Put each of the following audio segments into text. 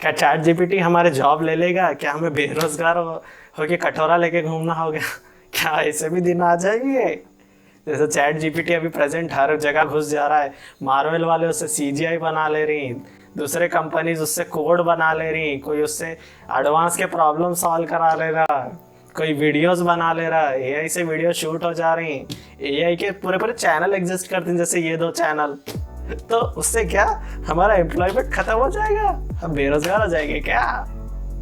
क्या chat GPT हमारे job ले लेगा? क्या हमें बेरोजगार हो के कटोरा लेके घूमना होगा? क्या ऐसे भी दिन आ जाएंगे? जैसे चैट जीपीटी अभी प्रेजेंट हर जगह घुस जा रहा है। मार्वल वाले उससे सीजीआई बना ले रही, दूसरे कंपनीज उससे कोड बना ले रही, कोई उससे एडवांस के प्रॉब्लम सॉल्व करा ले रहा, कोई वीडियोस बना ले रहा, एआई से वीडियो शूट हो जा रही, एआई के पूरे पूरे चैनल एग्जिस्ट करते हैं, जैसे ये 2 चैनल। तो उससे क्या हमारा एम्प्लॉयमेंट खत्म हो जाएगा? हम बेरोजगार हो जाएंगे क्या?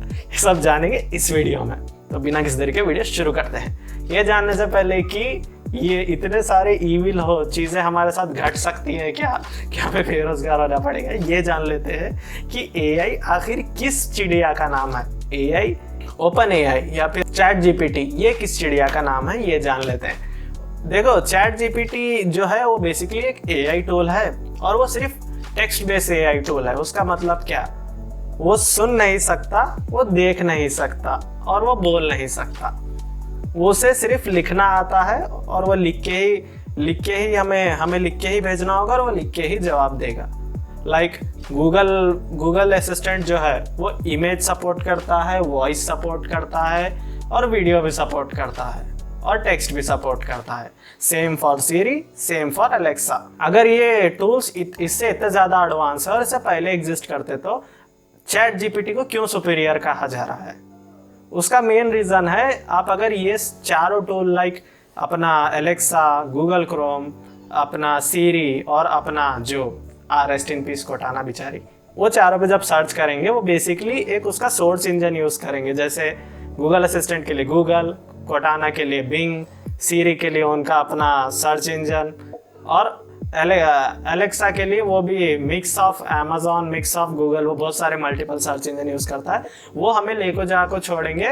ये सब जानेंगे इस वीडियो में। तो बिना किसी देरी के वीडियो शुरू करते हैं। ये जानने से पहले कि ये इतने सारे ईविल हो चीज़ें हमारे साथ घट सकती हैं क्या हमें बेरोजगार होना पड़ेगा, ये जान लेते हैं कि एआई आखिर किस चिड़िया का नाम है। एआई, ओपन एआई या फिर चैट जीपीटी, ये किस चिड़िया का नाम है, ये जान लेते हैं। देखो, चैट जीपीटी जो है वो बेसिकली एक एआई टूल है और वो सिर्फ टेक्स्ट बेस्ड एआई टूल है। उसका मतलब क्या? वो सुन नहीं सकता, वो देख नहीं सकता और वो बोल नहीं सकता। वो उसे सिर्फ लिखना आता है और वो लिख के ही हमें लिख के ही भेजना होगा और वो लिख के ही जवाब देगा। लाइक गूगल असिस्टेंट जो है वो इमेज सपोर्ट करता है, वॉइस सपोर्ट करता है और वीडियो भी सपोर्ट करता है और टेक्स्ट भी सपोर्ट करता है। Same for Siri, same for Alexa. अगर ये टूल्स इससे इतने ज़्यादा एडवांस है और इससे पहले एग्जिस्ट करते तो चैट जीपीटी को क्यों सुपीरियर कहा जा रहा है? उसका मेन रीज़न है, आप अगर ये चारों टूल लाइक अपना एलेक्सा, गूगल क्रोम, अपना सीरी और अपना जो रेस्ट इन पीस कोटाना बेचारी, वो चारों पे जब सर्च करेंगे वो बेसिकली एक उसका सोर्स इंजन यूज़ करेंगे। जैसे गूगल असिस्टेंट के लिए गूगल, कोटाना के लिए बिंग, सीरी के लिए उनका अपना सर्च इंजन और एलेक्सा के लिए वो भी mix of Amazon, mix of Google, वो बहुत सारे मल्टीपल सर्च इंजन यूज़ करता है। वो हमें लेको जाको छोड़ेंगे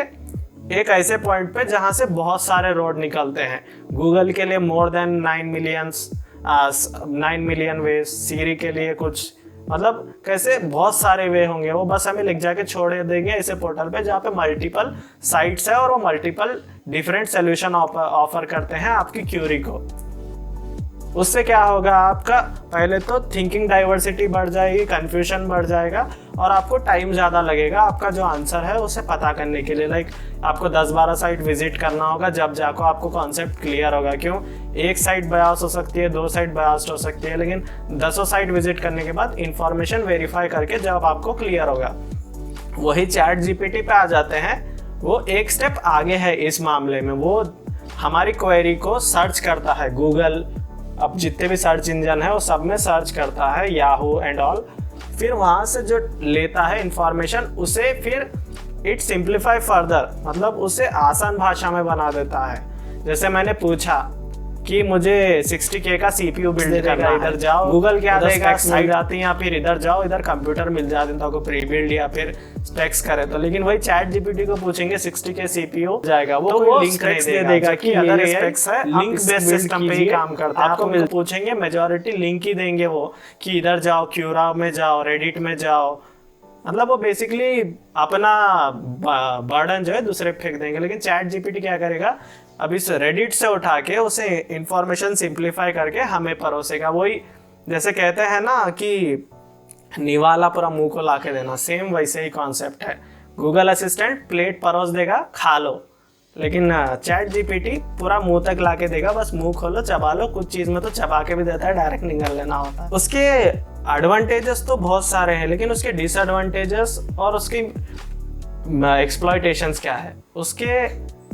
एक ऐसे पॉइंट पे जहाँ से बहुत सारे रोड निकलते हैं। गूगल के लिए मोर देन 9 मिलियन वे, सीरी के लिए कुछ मतलब कैसे बहुत सारे वे होंगे। वो बस हमें लिख जाके छोड़ देंगे ऐसे पोर्टल पे जहाँ पे मल्टीपल साइट्स है और वो मल्टीपल डिफरेंट सोल्यूशन ऑफर करते हैं आपकी क्यूरी को। उससे क्या होगा, आपका पहले तो थिंकिंग डाइवर्सिटी बढ़ जाएगी, कंफ्यूजन बढ़ जाएगा और आपको टाइम ज़्यादा लगेगा आपका जो आंसर है उसे पता करने के लिए। लाइक आपको 10-12 साइट विजिट करना होगा जब जाकर आपको कॉन्सेप्ट क्लियर होगा। क्यों? एक साइट बायस हो सकती है, 2 साइट बायस्ड हो सकती है, लेकिन 10 साइट विजिट करने के बाद इंफॉर्मेशन वेरीफाई करके जब आपको क्लियर होगा। वही चैट जीपीटी पे आ जाते हैं, वो एक स्टेप आगे है इस मामले में। वो हमारी क्वेरी को सर्च करता है, गूगल, अब जितने भी सर्च इंजन है वो सब में सर्च करता है, याहू एंड ऑल। फिर वहाँ से जो लेता है इंफॉर्मेशन उसे फिर इट सिंप्लीफाई फर्दर, मतलब उसे आसान भाषा में बना देता है। जैसे मैंने पूछा कि मुझे 60K का CPU बिल्ड करना है, इधर जाओ गूगल क्या देगा, साइट आती है, या फिर इधर जाओ, इधर कंप्यूटर मिल जाते हैं तो प्री बिल्ड या फिर स्पेक्स करे तो। लेकिन वही चैट जीपीटी को पूछेंगे 60K CPU जाएगा, वो कोई लिंक नहीं देगा कि अगर स्पेक्स है, लिंक बेस्ड सिस्टम पे ही काम करता है। आपको पूछेंगे मेजॉरिटी लिंक ही देंगे वो कि इधर जाओ, क्यूरा में जाओ, रेडिट में जाओ। मतलब वो बेसिकली अपना बर्डन जो है दूसरे पे फेंक देंगे। लेकिन चैट जीपीटी क्या करेगा, अब इस रेडिट से उठा के उसे इंफॉर्मेशन सिंप्लीफाई करके हमें परोसेगा। वही जैसे कहते हैं ना कि निवाला पूरा मुंह को लाके देना, सेम वैसे ही कॉन्सेप्ट है। गूगल असिस्टेंट प्लेट परोस देगा, खा लो, लेकिन चैट जीपीटी पूरा मुंह तक लाके देगा, बस मुंह खोलो, चबा लो। कुछ चीज़ में तो चबा के भी देता है, डायरेक्ट निगल लेना होता है। उसके एडवांटेजेस तो बहुत सारे हैं, लेकिन उसके डिसएडवांटेजेस और उसकी एक्सप्लॉयटेशंस क्या है, उसके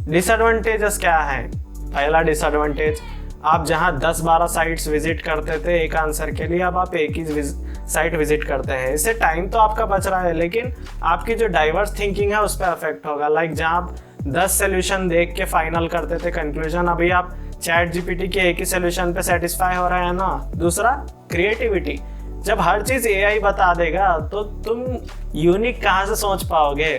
डिसएडवांटेजेस क्या है। पहला डिसएडवांटेज, आप जहां 10-12 साइट्स विजिट करते थे एक आंसर के लिए, अब आप एक ही साइट विजिट करते हैं। इससे टाइम तो आपका बच रहा है, लेकिन आपकी जो डाइवर्स थिंकिंग है उस पर अफेक्ट होगा। लाइक जहां आप 10 सोल्यूशन देख के फाइनल करते थे कंक्लूजन, अभी आप चैट जीपीटी के एक ही सोल्यूशन पे सेटिस्फाई हो रहे हैं ना। दूसरा, क्रिएटिविटी, जब हर चीज एआई बता देगा तो तुम यूनिक कहाँ से सोच पाओगे।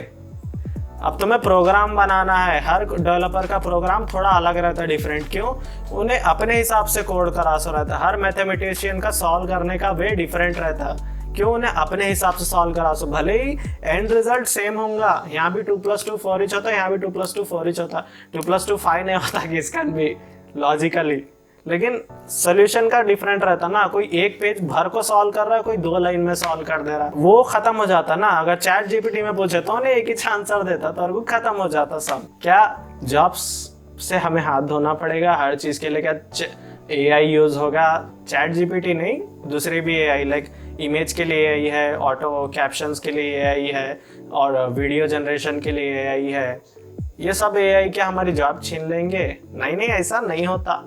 अब तुम्हें प्रोग्राम बनाना है, हर डेवलपर का प्रोग्राम थोड़ा अलग रहता है, डिफरेंट। क्यों? उन्हें अपने हिसाब से कोड करा सो रहता है। हर मैथमेटिशियन का सॉल्व करने का वे डिफरेंट रहता है। क्यों? उन्हें अपने हिसाब से सॉल्व करा सो, भले ही एंड रिजल्ट सेम होगा। यहाँ भी 2+2 4 ईच होता है, यहाँ भी 2+2 4 ईच होता है, 2+2 5 नहीं होता किसका भी लॉजिकली। लेकिन सोल्यूशन का डिफरेंट रहता ना, कोई एक पेज भर को सॉल्व कर रहा है, कोई 2 लाइन में सॉल्व कर दे रहा है, वो खत्म हो जाता ना। अगर चैट जीपीटी में पूछे तो उन्हें एक ही आंसर देता तो और खत्म हो जाता सब। क्या जॉब्स से हमें हाथ धोना पड़ेगा हर चीज के लिए? क्या एआई यूज होगा? चैट जीपीटी नहीं, दूसरे भी एआई, लाइक इमेज के लिए एआई है, ऑटो कैप्शंस के लिए एआई है, और वीडियो जनरेशन के लिए एआई है। ये सब एआई क्या हमारी जॉब छीन लेंगे? नहीं नहीं, ऐसा नहीं होता।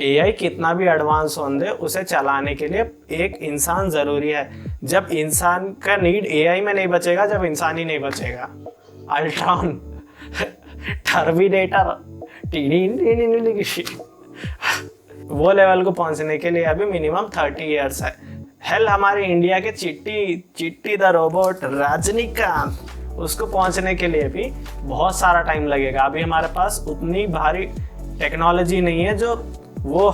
एआई कितना भी एडवांस हो दे, उसे चलाने के लिए एक इंसान जरूरी है। जब इंसान का नीड एआई में नहीं बचेगा, जब इंसान ही नहीं बचेगा। अल्ट्रॉन, टर्मिनेटर, वो लेवल को पहुंचने के लिए अभी मिनिमम 30 इयर्स है। हेल, हमारे इंडिया के चिट्टी द रोबोट रजनीकांत, उसको पहुंचने के लिए भी बहुत सारा टाइम लगेगा। अभी हमारे पास उतनी भारी टेक्नोलॉजी नहीं है जो वो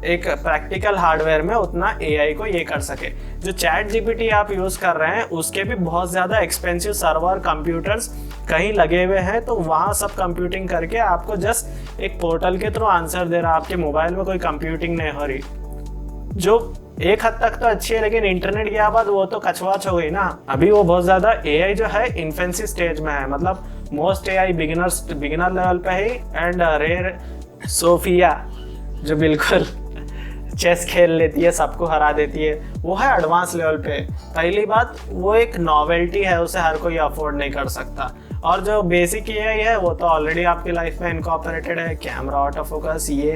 एक प्रैक्टिकल हार्डवेयर में उतना एआई को ये कर सके। जो चैट जीपीटी आप यूज कर रहे हैं उसके भी बहुत ज़्यादा एक्सपेंसिव सर्वर कंप्यूटर्स कहीं लगे हुए हैं, तो वहाँ सब कंप्यूटिंग करके आपको जस्ट एक पोर्टल के थ्रू आंसर दे रहा है। आपके मोबाइल में कोई कंप्यूटिंग नहीं हो रही, जो एक हद तक तो अच्छी है, लेकिन इंटरनेट के बाद वो तो कछवाच हो गई ना। अभी वो बहुत ज़्यादा एआई जो है इन्फेंसी स्टेज में है, मतलब मोस्ट एआई बिगिनर लेवल पे ही, एंड रेयर सोफिया जो बिल्कुल चेस खेल लेती है, सबको हरा देती है, वो है एडवांस लेवल पे। पहली बात, वो एक नॉवेल्टी है, उसे हर कोई अफोर्ड नहीं कर सकता। और जो बेसिक एआई है वो तो ऑलरेडी आपकी लाइफ में इनकॉर्पोरेटेड है। कैमरा ऑटो फोकस, ये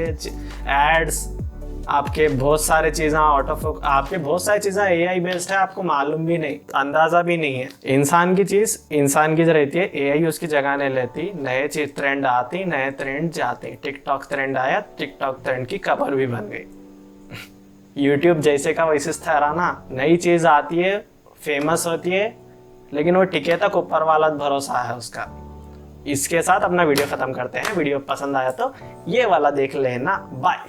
एड्स, आपके बहुत सारे चीज़ें आपके बहुत सारी चीज़ें एआई बेस्ड है, आपको मालूम भी नहीं, अंदाज़ा भी नहीं है। इंसान की चीज़ इंसान की जो रहती है, एआई उसकी जगह नहीं लेती। नए चीज ट्रेंड आती, नए ट्रेंड जाते। टिकटॉक ट्रेंड आया, टिकटॉक ट्रेंड की कबर भी बन गई। यूट्यूब जैसे का वैसे ठहरा ना। नई चीज़ आती है, फेमस होती है, लेकिन वो टिके तक ऊपर वाला भरोसा है उसका। इसके साथ अपना वीडियो ख़त्म करते हैं। वीडियो पसंद आया तो ये वाला देख लेना। बाय।